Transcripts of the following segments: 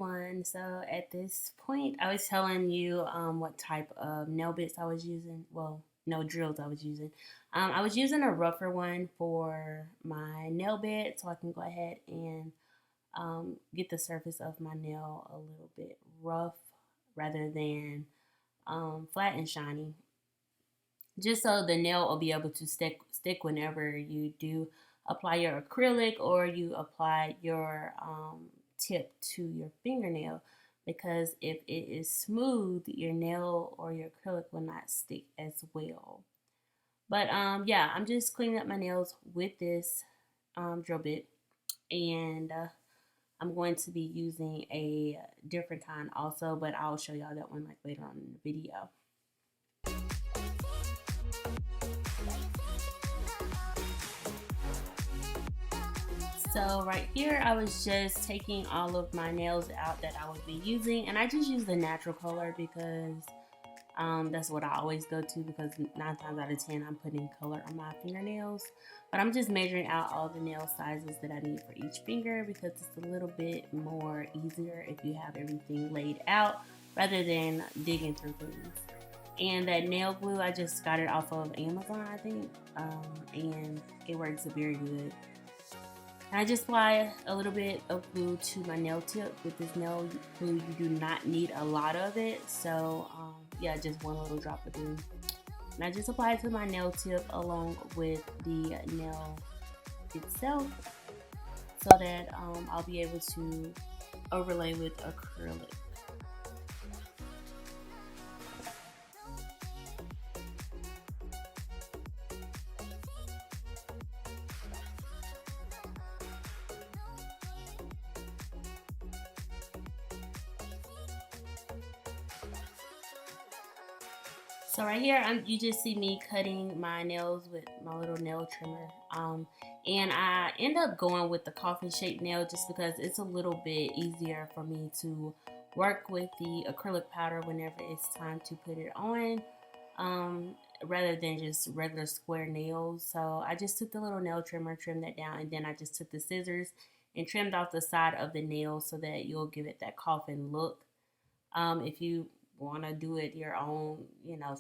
everyone. So at this point, I was telling you what type of nail bits I was using. Well, no drills I was using. I was using a rougher one for my nail bit, so I can go ahead and get the surface of my nail a little bit rough rather than flat and shiny. Just so the nail will be able to stick whenever you do apply your acrylic or you apply your tip to your fingernail, because if it is smooth, your nail or your acrylic will not stick as well. But yeah, I'm just cleaning up my nails with this drill bit, and I'm going to be using a different kind also, but I'll show y'all that one like later on in the video. So right here, I was just taking all of my nails out that I would be using, and I just use the natural color because that's what I always go to, because 9 times out of 10 I'm putting color on my fingernails. But I'm just measuring out all the nail sizes that I need for each finger, because it's a little bit more easier if you have everything laid out rather than digging through things. And that nail glue, I just got it off of Amazon, I think, and it works very good. And I just apply a little bit of glue to my nail tip. With this nail glue, you do not need a lot of it. So yeah, just one little drop of glue. And I just apply it to my nail tip along with the nail itself, so that I'll be able to overlay with acrylic. So right here, you just see me cutting my nails with my little nail trimmer. And I end up going with the coffin shaped nail just because it's a little bit easier for me to work with the acrylic powder whenever it's time to put it on, rather than just regular square nails. So I just took the little nail trimmer, trimmed that down, and then I just took the scissors and trimmed off the side of the nail so that you'll give it that coffin look. If you want to do it your own,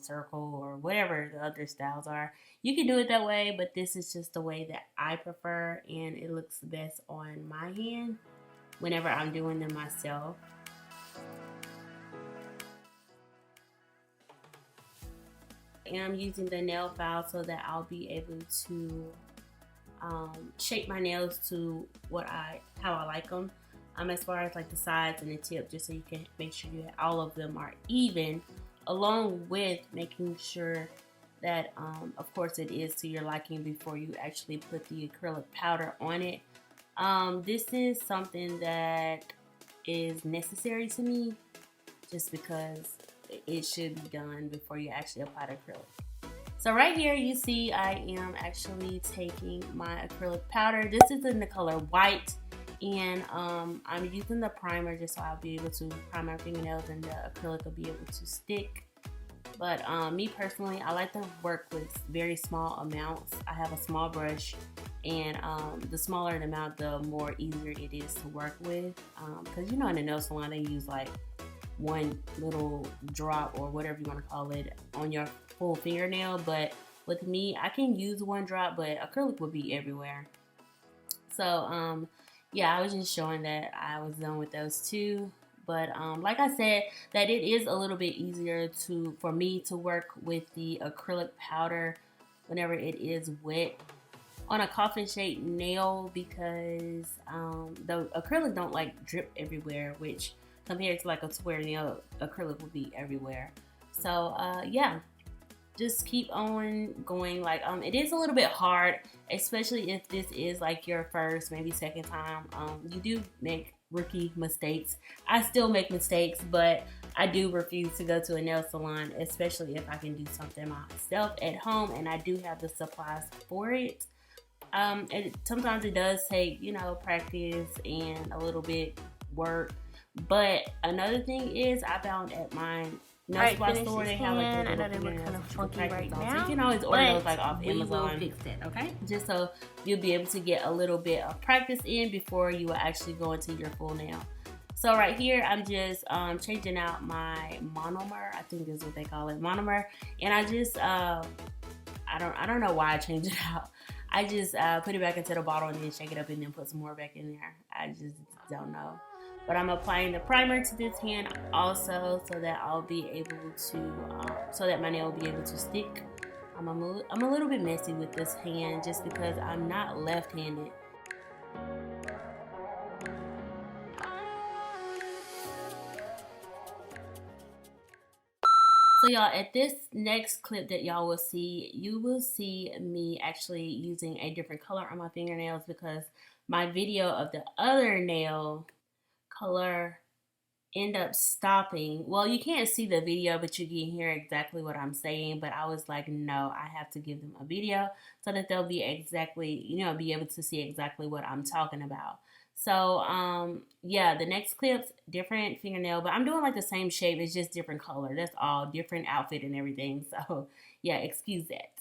circle or whatever the other styles are, you can do it that way, but this is just the way that I prefer, and it looks best on my hand whenever I'm doing them myself. And I'm using the nail file so that I'll be able to shape my nails to how I like them. As far as like the sides and the tip, just so you can make sure all of them are even, along with making sure that of course it is to your liking before you actually put the acrylic powder on it. This is something that is necessary to me, just because it should be done before you actually apply the acrylic. So right here you see I am actually taking my acrylic powder. This is in the color white. And I'm using the primer just so I'll be able to prime my fingernails and the acrylic will be able to stick. But me personally, I like to work with very small amounts. I have a small brush, and the smaller the amount, the more easier it is to work with. Because in the nail salon they use like one little drop or whatever you want to call it on your full fingernail. But with me, I can use one drop, but acrylic would be everywhere. So yeah, I was just showing that I was done with those two. But like I said, that it is a little bit easier for me to work with the acrylic powder whenever it is wet on a coffin shaped nail, because the acrylic don't like drip everywhere, which compared to like a square nail, acrylic will be everywhere. So yeah, just keep on going. Like it is a little bit hard, especially if this is like your first, maybe second time. You do make rookie mistakes. I still make mistakes, but I do refuse to go to a nail salon, especially if I can do something myself at home and I do have the supplies for it. And sometimes it does take, practice and a little bit work. But another thing is, I found at my nail supply store, they have like the little, I know they look kind of funky right now. So you can always order those like off Amazon. We will fix that, okay? Just so you'll be able to get a little bit of practice in before you will actually go into your full nail. So right here, I'm just changing out my monomer. I think is what they call it, monomer. And I just, I don't know why I changed it out. I just put it back into the bottle and then shake it up and then put some more back in there. I just don't know. But I'm applying the primer to this hand also so that I'll be able to, so that my nail will be able to stick. I'm a little bit messy with this hand just because I'm not left-handed. So y'all, at this next clip that y'all will see, you will see me actually using a different color on my fingernails because my video of the other nail color end up stopping. Well, you can't see the video, but you can hear exactly what I'm saying. But I was like, no, I have to give them a video so that they'll be exactly, be able to see exactly what I'm talking about. So, yeah, the next clip's different fingernail, but I'm doing like the same shape. It's just different color. That's all. Different outfit and everything. So, yeah, excuse that.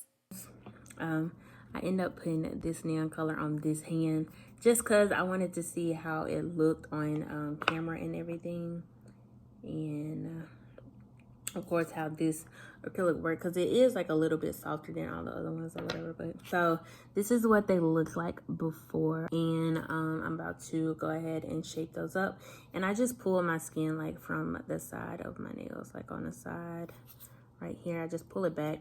I end up putting this neon color on this hand just because I wanted to see how it looked on camera and everything. And, of course, how this acrylic work, because it is like a little bit softer than all the other ones or whatever. But so this is what they look like before, and I'm about to go ahead and shape those up. And I just pull my skin like from the side of my nails, like on the side right here. I just pull it back,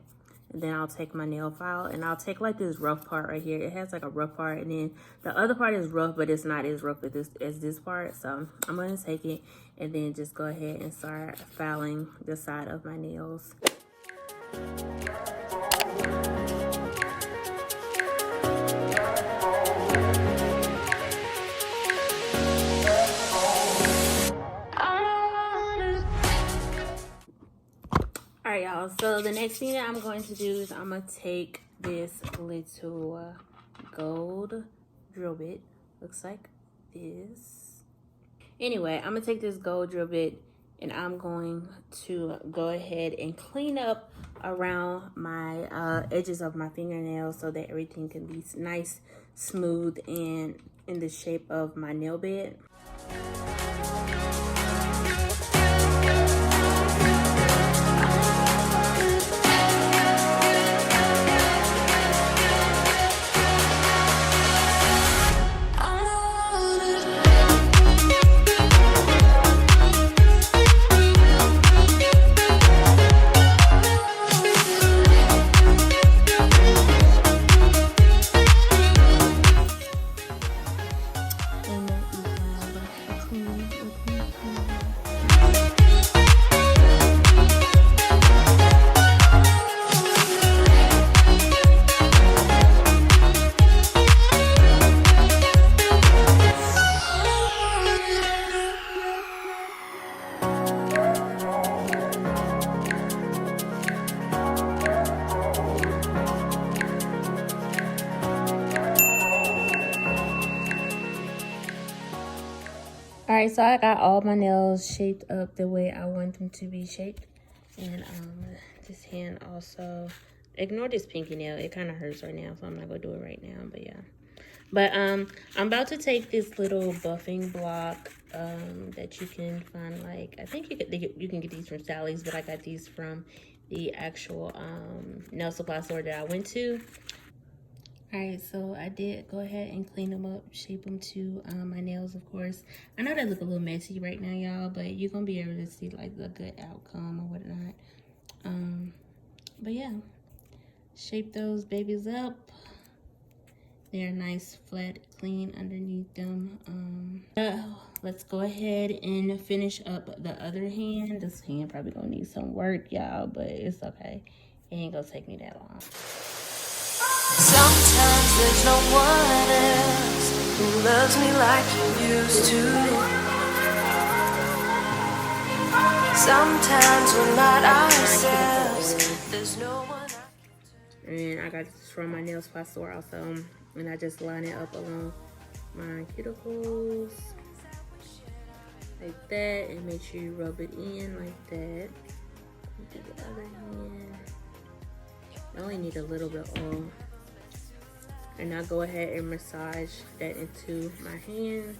and then I'll take my nail file and I'll take like this rough part right here. It has like a rough part, and then the other part is rough, but it's not as rough as this part. So I'm going to take it and then just go ahead and start filing the side of my nails. Alright, y'all, so the next thing that I'm going to do is I'm going to take this little gold drill bit. Looks like this. Anyway, I'm going to take this gold drill bit and I'm going to go ahead and clean up around my edges of my fingernails so that everything can be nice, smooth, and in the shape of my nail bed. Alright, so I got all my nails shaped up the way I want them to be shaped. And this hand also, ignore this pinky nail. It kind of hurts right now, so I'm not going to do it right now, but yeah. But I'm about to take this little buffing block that you can find, like, I think you can get these from Sally's, but I got these from the actual nail supply store that I went to. Alright, so I did go ahead and clean them up, shape them to my nails, of course. I know they look a little messy right now, y'all, but you're going to be able to see, like, the good outcome or whatnot. But, yeah, shape those babies up. They're nice, flat, clean underneath them. Let's go ahead and finish up the other hand. This hand probably going to need some work, y'all, but it's okay. It ain't going to take me that long. Sometimes there's no one else who loves me like you used to. Sometimes we're not ourselves. There's no one. And I got this from my nail supply store also. And I just line it up along my cuticles like that, and make sure you rub it in like that. Do the other hand. I only need a little bit of oil. And I'll go ahead and massage that into my hands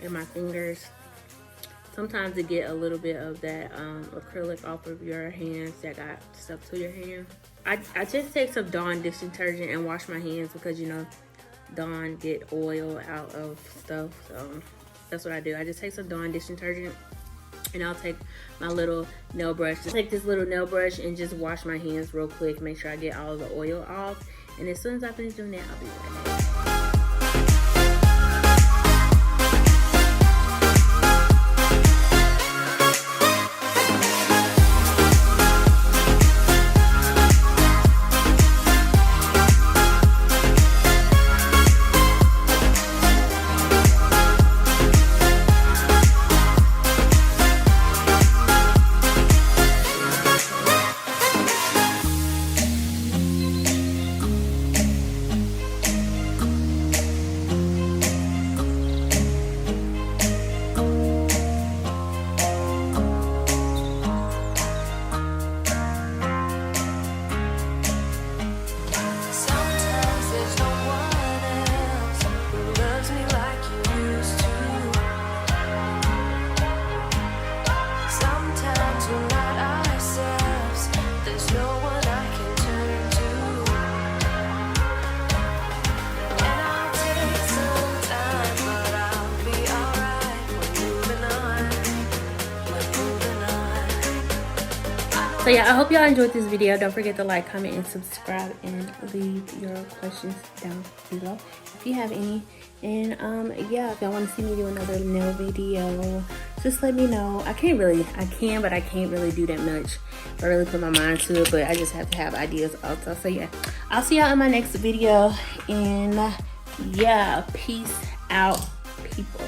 and my fingers sometimes it get a little bit of that acrylic off of your hands that got stuck to your hand. I just take some Dawn dish detergent and wash my hands because, you know, Dawn get oil out of stuff. So that's what I do. I just take some Dawn dish detergent and I'll take my little nail brush. Just take this little nail brush and just wash my hands real quick. Make sure I get all the oil off. And as soon as I finish doing that, I'll be right back. So yeah, I hope y'all enjoyed this video. Don't forget to like, comment, and subscribe, and leave your questions down below if you have any. And yeah, if y'all want to see me do another nail video, just let me know. I can, but I can't really do that much. I really put my mind to it, but I just have to have ideas also. So yeah, I'll see y'all in my next video. And yeah, peace out, people.